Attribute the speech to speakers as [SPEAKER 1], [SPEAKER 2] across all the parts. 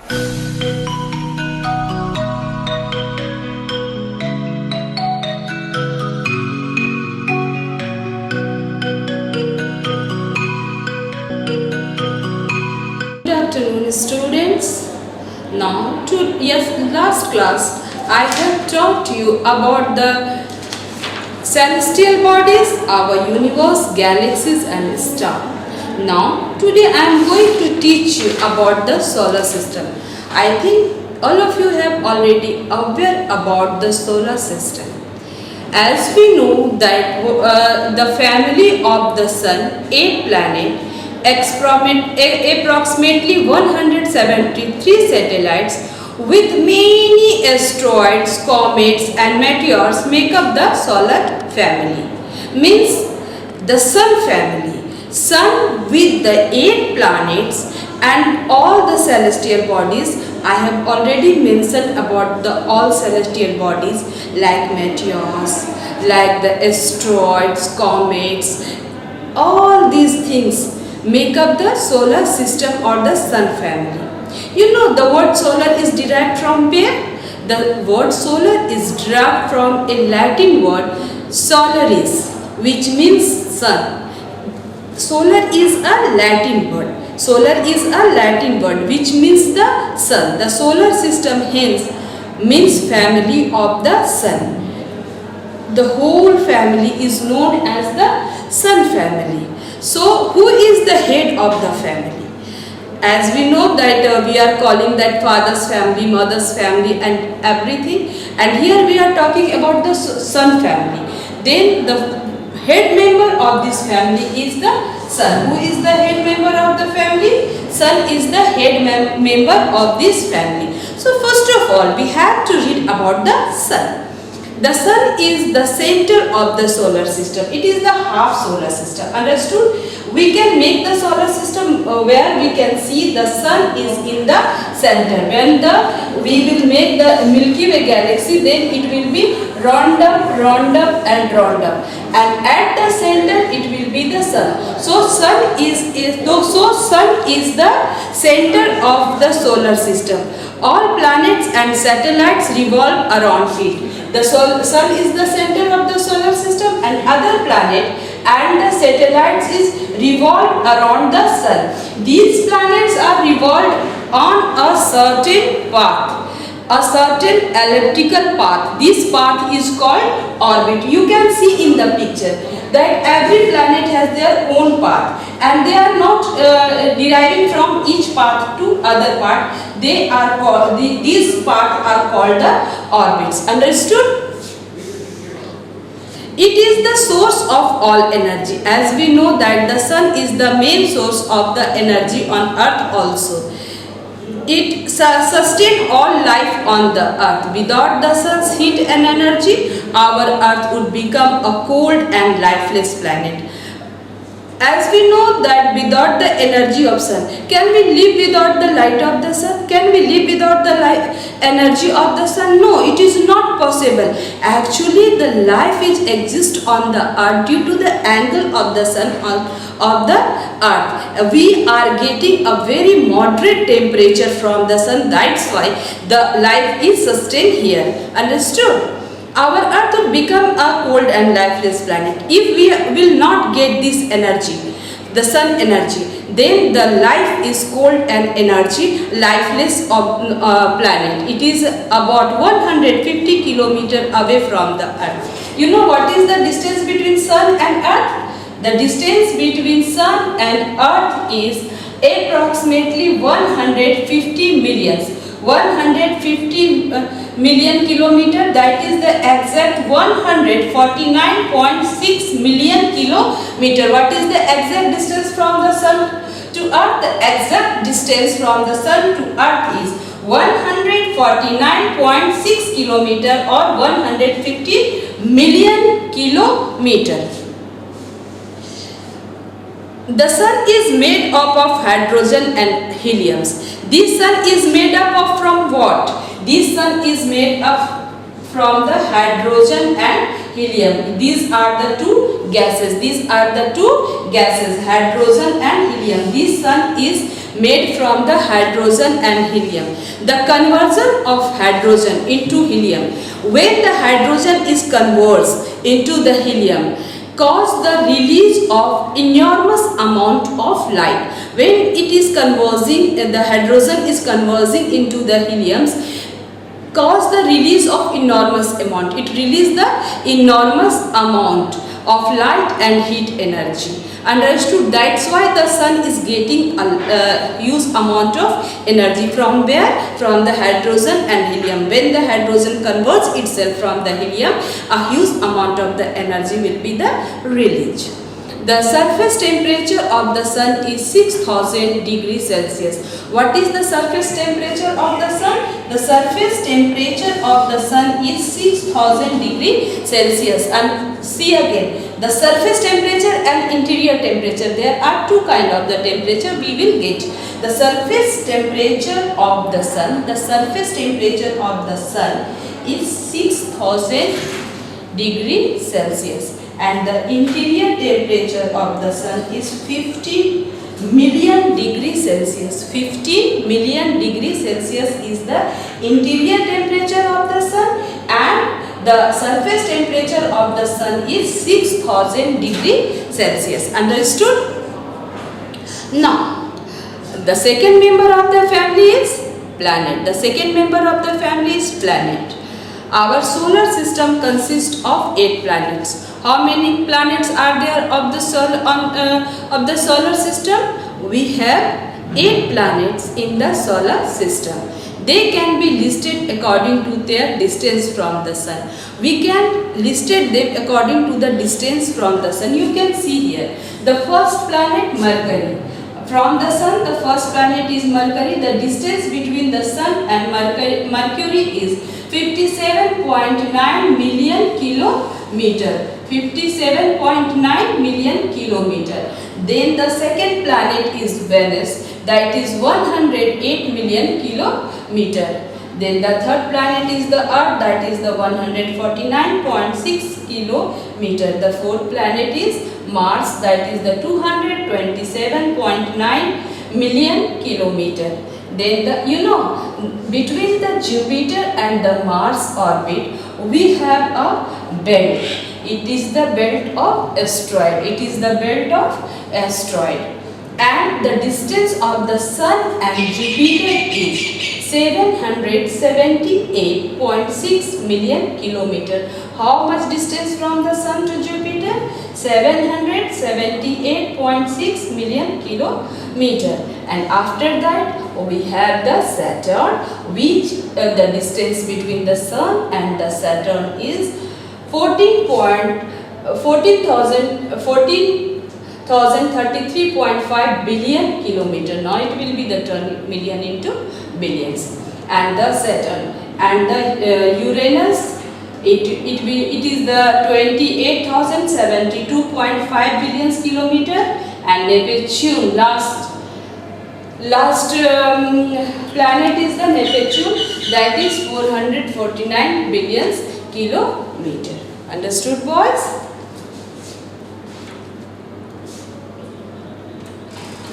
[SPEAKER 1] Good afternoon, students. Now, last class I have taught you about the celestial bodies, our universe, galaxies, and stars. Now, today I am going to teach you about the solar system. I think all of you have already aware about the solar system. As we know that the family of the sun, 8 planets, approximately 173 satellites with many asteroids, comets and meteors make up the solar family. Means the sun family. Sun with the 8 planets and all the celestial bodies. I have already mentioned about the all celestial bodies like meteors, like the asteroids, comets, all these things make up the solar system or the sun family. You know the word solar is derived from where? The word solar is derived from a Latin word solaris, which means sun. Solar is a Latin word. Solar is a Latin word which means the sun. The solar system hence means family of the sun. The whole family is known as the sun family. So, who is the head of the family? As we know that we are calling that father's family, mother's family and everything. And here we are talking about the sun family. Then the head member of this family is the sun. Who is the head member of the family? Sun is the head member of this family. So, first of all, we have to read about the sun. The sun is the center of the solar system. It is the half solar system. Understood? We can make the solar system where we can see the sun is in the center. When we will make the Milky Way galaxy, then it will be round up and round up. And at the center it will be the sun. So sun is the center of the solar system. All planets and satellites revolve around it. The sun is the center of the solar system and other planet and the satellites is revolve around the sun. These planets are revolved on a certain path, a certain elliptical path. This path is called orbit. You can see in the picture that every planet has their own path and they are not deriving from each path to other path. They are called, these paths are called the orbits. Understood? It is the source of all energy. As we know that the sun is the main source of the energy on earth also. It sustains all life on the earth. Without the sun's heat and energy, our earth would become a cold and lifeless planet. As we know that without the energy of sun, can we live without the light of the sun? Can we live without the energy of the sun? No, it is not possible. Actually, the life exists on the earth due to the angle of the sun of the earth. We are getting a very moderate temperature from the sun. That's why the life is sustained here. Understood? Our earth will become a cold and lifeless planet. If we will not get this energy, the sun energy, then the life is cold and energy lifeless planet. It is about 150 kilometers away from the earth. You know what is the distance between sun and earth? The distance between sun and earth is approximately 150 million kilometer. That is the exact 149.6 million kilometer. What is the exact distance from the sun to earth? The exact distance from the sun to earth is 149.6 kilometer or 150 million kilometer. The sun is made up of hydrogen and helium. This sun is made up of from what? This sun is made up from the hydrogen and helium. These are the two gases. Hydrogen and helium. This sun is made from the hydrogen and helium. The conversion of hydrogen into helium, when the hydrogen is converted into the helium, cause the release of enormous amount of light. When it is converting, the hydrogen is converting into the heliums, cause the release of enormous amount. It release the enormous amount of light and heat energy. Understood? That's why the sun is getting a huge amount of energy from where? From the hydrogen and helium. When the hydrogen converts itself from the helium, a huge amount of the energy will be the release. The surface temperature of the sun is 6000 degrees Celsius. What is the surface temperature of the sun? The surface temperature of the sun is 6000 degrees Celsius. And see again, the surface temperature and interior temperature. There are two kinds of the temperature we will get. The surface temperature of the sun. The surface temperature of the sun is 6000 degrees Celsius. And the interior temperature of the sun is 50 million degrees Celsius. 50 million degrees Celsius is the interior temperature of the sun, and the surface temperature of the sun is 6000 degrees Celsius. Understood? Now, the second member of the family is planet. The second member of the family is planet. Our solar system consists of 8 planets. How many planets are there of the solar system? We have 8 planets in the solar system. They can be listed according to their distance from the sun. We can list them according to the distance from the sun. You can see here the first planet, Mercury. From the sun, the first planet is Mercury. The distance between the sun and Mercury is 57.9 million kilometer. 57.9 million kilometer. Then the second planet is Venus, that is 108 million kilometer. Then the third planet is the Earth, that is the 149.6 kilometer. The fourth planet is Mars, that is the 227.9 million kilometer. Then between the Jupiter and the Mars orbit, we have a belt. It is the belt of asteroid. It is the belt of asteroid. And the distance of the Sun and Jupiter is 778.6 million kilometer. How much distance from the Sun to Jupiter? 778.6 million kilometer. And after that, we have the Saturn, which the distance between the Sun and the Saturn is 14,033.5 billion kilometer. Now it will be the turn million into billions. And the Saturn and the Uranus, it is the 28,072.5 billion kilometer. And Neptune, last planet is the Neptune, that is 449 billion kilometer. Understood, boys?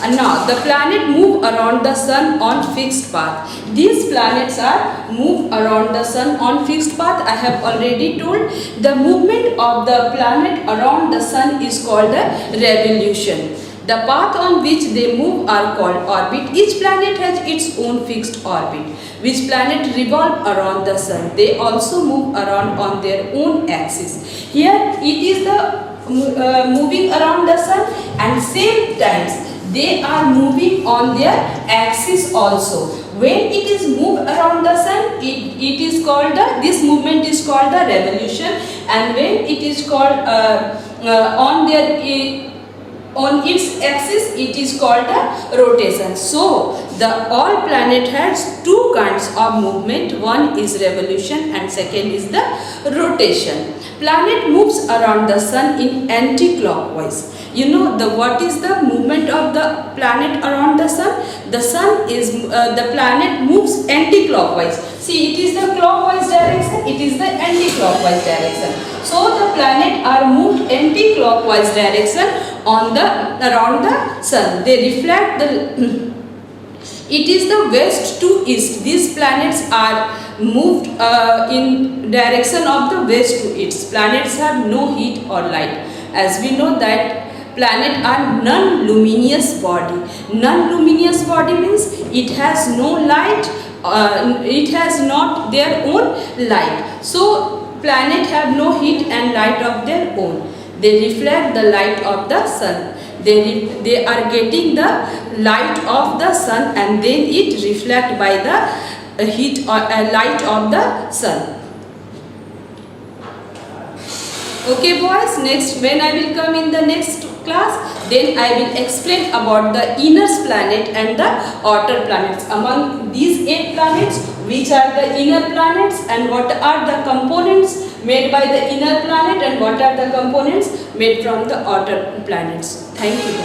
[SPEAKER 1] And now the planet move around the sun on fixed path. These planets are move around the sun on fixed path. I have already told. The movement of the planet around the sun is called the revolution. The path on which they move are called orbit. Each planet has its own fixed orbit. Which planet revolve around the sun? They also move around on their own axis. Here it is the moving around the sun, and same times they are moving on their axis also. When it is moved around the sun, it is called this movement is called the revolution, and when it is called on its axis, it is called the rotation. So the all planet has two kinds of movement. One is revolution and second is the rotation. Planet moves around the sun in anti-clockwise. You know what is the movement of the planet around the sun? The sun is the planet moves anti-clockwise. See, it is the clockwise direction, it is the anti-clockwise direction. So the planet are moved anti-clockwise direction on the around the sun. They reflect the it is the west to east. These planets are moved in direction of the west to east. Planets have no heat or light. As we know that planets are non-luminous body. Non-luminous body means it has no light, it has not their own light. So planets have no heat and light of their own. They reflect the light of the sun. They are getting the light of the sun and then it reflect by the heat or light of the sun. Okay boys, next when I will come in the next class, then I will explain about the inner planet and the outer planets. Among these 8 planets, which are the inner planets and what are the components made by the inner planet and what are the components made from the outer planets. Thank you.